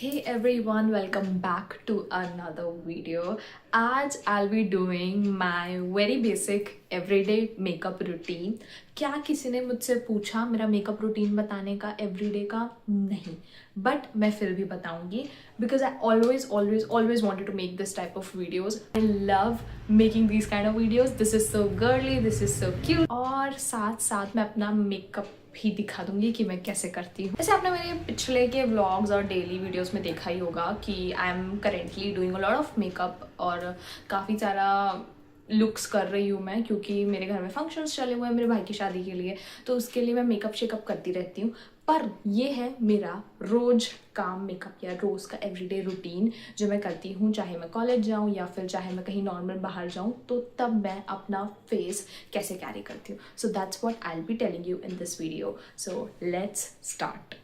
Hey everyone, welcome back to another video. आज I'll be doing my very basic everyday makeup routine. क्या किसी ने मुझसे पूछा मेरा मेकअप रूटीन बताने का everyday का? नहीं, but मैं फिर भी बताऊंगी because I always wanted to make this type of videos. I love making these kind of videos. This is so girly, this is so cute. और साथ साथ मैं अपना मेकअप भी दिखा दूंगी कि मैं कैसे करती हूँ। जैसे आपने मेरे पिछले के व्लॉग्स और डेली वीडियोस में देखा ही होगा कि I am currently doing a lot of makeup और काफ़ी सारा लुक्स कर रही हूँ मैं, क्योंकि मेरे घर में फंक्शंस चले हुए हैं मेरे भाई की शादी के लिए, तो उसके लिए मैं मेकअप शेकअप करती रहती हूँ। पर ये है मेरा रोज काम मेकअप या रोज़ का एवरीडे रूटीन जो मैं करती हूँ, चाहे मैं कॉलेज जाऊँ या फिर चाहे मैं कहीं नॉर्मल बाहर जाऊँ, तो तब मैं अपना फेस कैसे कैरी करती हूँ। So that's what I will be telling you in this video. So let's start.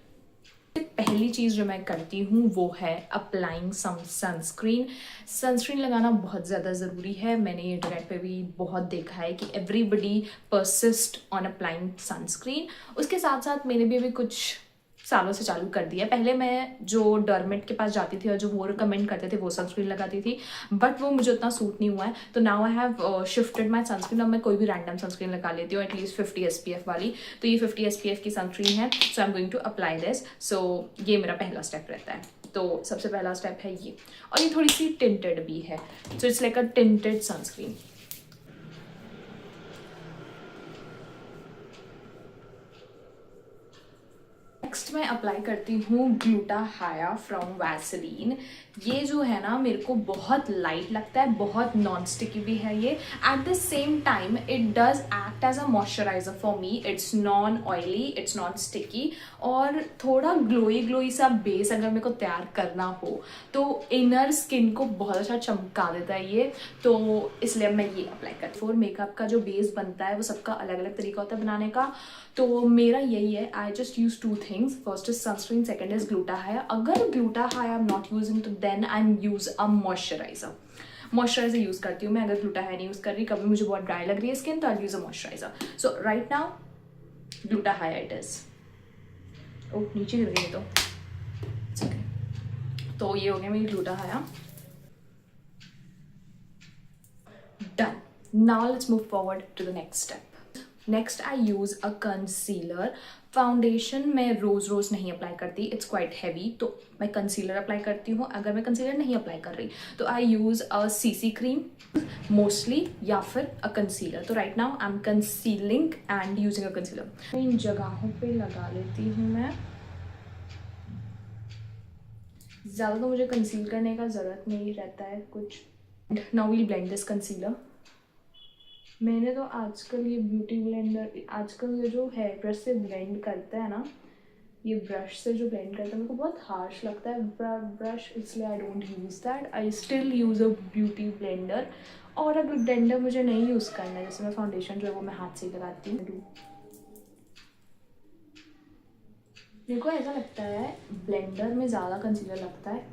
पहली चीज़ जो मैं करती हूँ वो है अप्लाइंग सम सनस्क्रीन। सनस्क्रीन लगाना बहुत ज़्यादा ज़रूरी है। मैंने इंटरनेट पे भी बहुत देखा है कि everybody persist on applying sunscreen. उसके साथ साथ मैंने भी अभी कुछ सालों से चालू कर दिया। पहले मैं जो डर्मेट के पास जाती थी और जो वो रिकमेंड करते थे वो सनस्क्रीन लगाती थी, बट वो मुझे उतना सूट नहीं हुआ है, तो now I have shifted my sunscreen. अब मैं कोई भी रैंडम सनस्क्रीन लगा लेती हूँ, एटलीस्ट 50 SPF वाली। तो ये 50 SPF की सनस्क्रीन है, so I am going to apply this. सो ये मेरा पहला स्टेप रहता है। तो सबसे पहला स्टेप है ये, और ये थोड़ी सी टिंटेड भी है, so it's like a tinted sunscreen. Next मैं अप्लाई करती हूँ ग्लूटाहाया फ्रॉम वैसलीन। ये जो है ना मेरे को बहुत लाइट लगता है, बहुत नॉन स्टिकी भी है ये। At the same time it does act as a moisturiser for me. It's non oily, it's non sticky, और थोड़ा ग्लोई सा बेस अगर मेरे को तैयार करना हो तो इनर स्किन को बहुत अच्छा चमका देता है ये, तो इसलिए मैं ये अप्लाई करती हूँ। मेकअप का जो बेस बनता है वो सबका अलग अलग तरीका होता है बनाने का, तो मेरा यही है। I just use two things, first is sunscreen, second is glutathione. अगर glutathione I am not using तो then I am use a moisturiser use करती हूँ मैं। अगर ग्लूटाहाया नहीं यूज कर रही, कभी मुझे बहुत ड्राई लग रही है स्किन, तो I use a moisturiser. So right now glutathione it is. Oh नीचे गिर गई तो okay. तो ये हो गया मेरी glutathione. Done. Now let's move forward to the next step. Next I use a concealer. Foundation मैं रोज नहीं अप्लाई करती, इट्स क्वाइट हैवी, तो मैं कंसीलर अप्लाई करती हूँ। अगर मैं कंसीलर नहीं अप्लाई कर रही तो I use a CC cream mostly, या फिर अ कंसीलर। तो right now I am concealing and using a concealer. इन जगहों पे लगा लेती हूँ मैं। ज़्यादा तो मुझे कंसील करने का ज़रूरत नहीं रहता है कुछ। Now we'll blend this concealer. मैंने तो आजकल ये ब्यूटी ब्लेंडर, आजकल ये जो हेयर ब्रश से ब्लेंड करता है ना, ये ब्रश से जो ब्लेंड करता है मेरे को बहुत हार्श लगता है ब्रश, इसलिए आई don't use that. I still use a beauty blender. और अगर ब्लेंडर मुझे नहीं यूज़ करना है, जैसे मैं फाउंडेशन जो है वो मैं हाथ से ही लगाती हूँ। मेरे को ऐसा लगता है ब्लेंडर में ज़्यादा कंसीलर लगता है,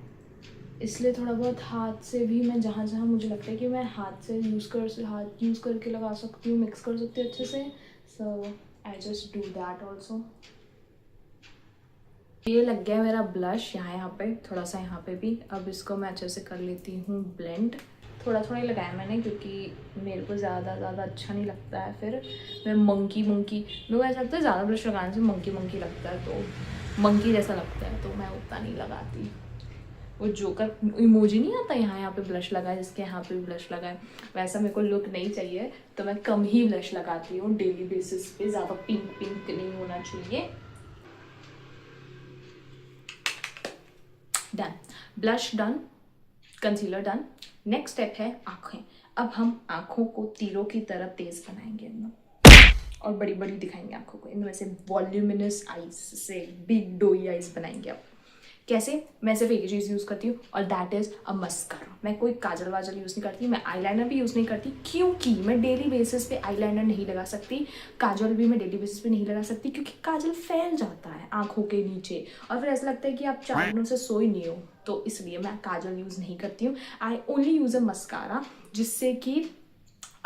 इसलिए थोड़ा बहुत हाथ से भी मैं जहाँ जहाँ मुझे लगता है कि मैं हाथ यूज़ करके लगा सकती हूँ, मिक्स कर सकती हूँ अच्छे से। So I just do that also. ये लग गया मेरा ब्लश यहाँ पे, थोड़ा सा यहाँ पे भी। अब इसको मैं अच्छे से कर लेती हूँ ब्लेंड। थोड़ा थोड़ा ही लगाया मैंने, क्योंकि मेरे को ज़्यादा अच्छा नहीं लगता है। फिर मैं मंकी मेरे को ऐसा लगता है ज़्यादा ब्लश लगाने से मंकी लगता है, तो मंकी जैसा लगता है, तो मैं उतना नहीं लगाती। वो जोकर इमोजी नहीं आता यहाँ पे ब्लश लगाए, जिसके यहाँ पे ब्लश लगाए, वैसा मेरे को लुक नहीं चाहिए, तो मैं कम ही ब्लश लगाती हूँ डेली बेसिस पे। ज़्यादा पिंक नहीं होना चाहिए। Done, blush done, concealer done. Next step है आँखें। अब हम आँखों को तीरों की तरह तेज बनाएंगे और बड़ी बड़ी दिखाएंगे आँखों को। इनमें से वॉल्यूमिनस आइज से बिग डोई आइज बनाएंगे। अब कैसे? मैं सिर्फ एक ही चीज़ यूज़ करती हूँ, और दैट इज़ अ मस्कारा। मैं कोई काजल वाजल यूज़ नहीं करती, मैं आईलाइनर भी यूज़ नहीं करती, क्योंकि मैं डेली बेसिस पे आईलाइनर नहीं लगा सकती, काजल भी मैं डेली बेसिस पे नहीं लगा सकती, क्योंकि काजल फैल जाता है आँखों के नीचे और फिर ऐसा लगता है कि आप 4 दिनों से सोई नहीं हो, तो इसलिए मैं काजल यूज़ नहीं करती हूँ। I only use a mascara, जिससे कि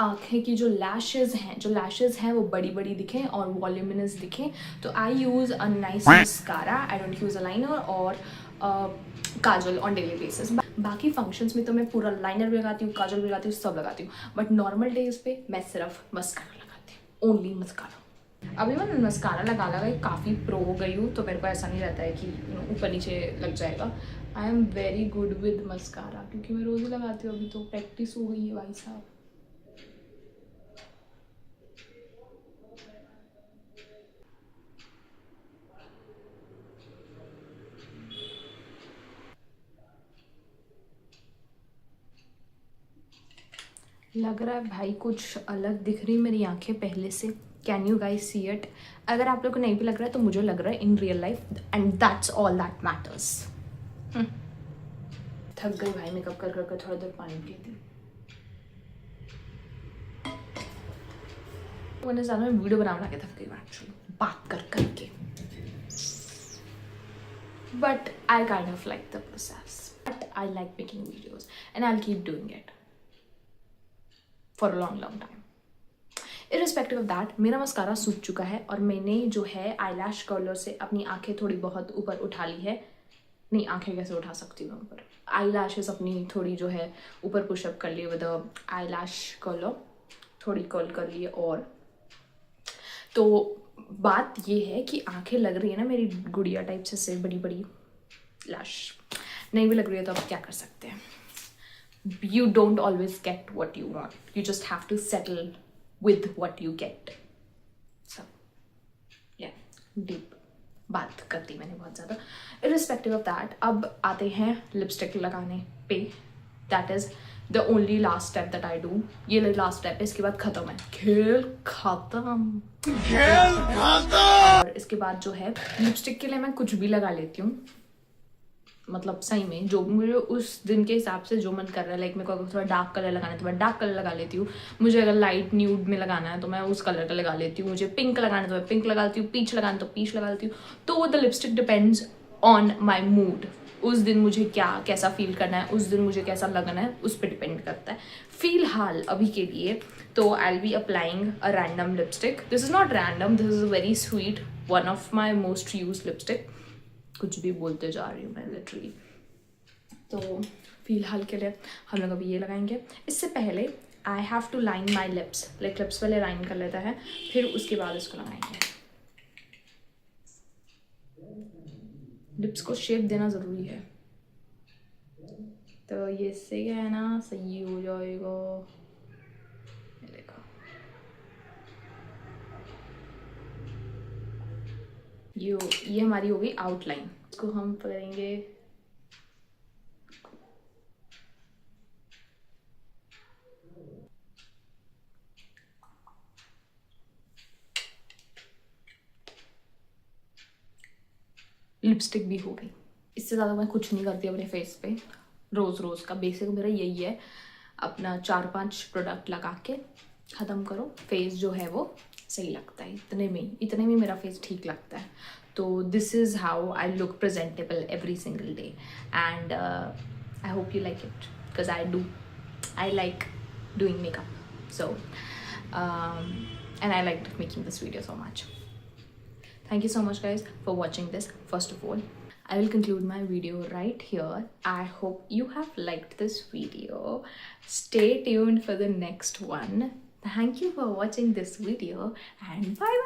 आँखें की जो लैशेज़ हैं वो बड़ी बड़ी दिखें और वॉल्यूमिनस दिखें। तो I use a nice mascara, I don't use a liner और काजल ऑन डेली बेसिस। बाकी फंक्शंस में तो मैं पूरा लाइनर भी लगाती हूँ, काजल भी लगाती हूँ, सब लगाती हूँ, बट नॉर्मल डेज पे मैं सिर्फ मस्कारा लगाती हूँ, ओनली मस्कारा। अभी मैं मस्कारा लगा काफ़ी प्रो हो गई हूँ, तो मेरे को ऐसा नहीं रहता है कि ऊपर नीचे लग जाएगा। I am very good with mascara क्योंकि मैं रोज़ ही लगाती हूँ, अभी तो प्रैक्टिस हो गई है भाई साहब। लग रहा है भाई कुछ अलग दिख रही मेरी आंखें पहले से। Can you guys see it? अगर आप लोग को नहीं भी लग रहा है तो मुझे लग रहा है in real life, and that's all that matters. थक गई भाई मेकअप कर कर, थोड़ा देर पानी पी थी। मैंने ज़्यादा मैं वीडियो बना के थक गई एक्चुअली, बात कर करके। But I kind of like the process, but I like making videos and I will keep doing it for a long long time. Irrespective of that, मेरा मस्कारा सूख चुका है और मैंने जो है आईलैश कर्लर से अपनी आंखें थोड़ी बहुत ऊपर उठा ली है। नहीं, आंखें कैसे उठा सकती हूँ ऊपर? आई लैशेज अपनी थोड़ी जो है ऊपर पुशअप कर लिए विद आई लैश कर्लर, थोड़ी कर्ल कर लिए। और तो बात ये है कि आंखें लग रही है ना मेरी गुड़िया टाइप से बड़ी बड़ी। लैश नहीं भी लग रही है तो आप क्या कर सकते हैं? You don't always get what you want. You just have to settle with what you get. So, yeah, deep बात कर दी मैंने बहुत ज़्यादा। Irrespective of that, अब आते हैं लिपस्टिक लगाने पे। That is the only last step that I do. ये लास्ट स्टेप है, इसके बाद खत्म है, खेल खत्म, खेल खत्म। और इसके बाद जो है लिपस्टिक के लिए मैं कुछ भी लगा लेती हूँ, मतलब सही में जो मुझे उस दिन के हिसाब से जो मन कर रहा है। लाइक मेरे को अगर थोड़ा डार्क कलर लगाना है तो मैं डार्क कलर लगा लेती हूँ, मुझे अगर लाइट न्यूड में लगाना है तो मैं उस कलर का लगा लेती हूँ, मुझे पिंक लगाना है तो मैं पिंक लगा लेती हूँ, पीच लगाना है तो पीच लगा लेती हूँ। तो the lipstick depends on my mood, उस दिन मुझे कैसा फील करना है, उस दिन मुझे कैसा लगना है, उस पर डिपेंड करता है। फिलहाल अभी के लिए तो I will be applying a random lipstick. This is not random, this is a very sweet, one of my most use lipstick. कुछ भी बोलते जा रही हूँ मैं लिटरली। तो फिलहाल के लिए हम लोग अभी ये लगाएंगे। इससे पहले I have to line my lips, like lips पहले लाइन कर लेता है, फिर उसके बाद इसको लगाएंगे। लिप्स को शेप देना ज़रूरी है, तो ये इससे क्या है ना, सही हो जाएगा। देखो ये हमारी हो गई आउटलाइन। इसको हम करेंगे लिपस्टिक भी हो गई। इससे ज़्यादा मैं कुछ नहीं करती अपने फेस पे। रोज़ का बेसिक मेरा यही है, अपना 4-5 प्रोडक्ट लगा के ख़त्म करो। फेस जो है वो सही लगता है, इतने में मेरा फेस ठीक लगता है। तो this is how I look presentable every single day, and I hope you like it because I like doing makeup, so and I liked making this video so much. Thank you so much guys for watching this. First of all, I will conclude my video right here. I hope you have liked this video. Stay tuned for the next one. Thank you for watching this video and bye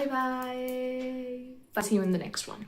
bye. See you in the next one.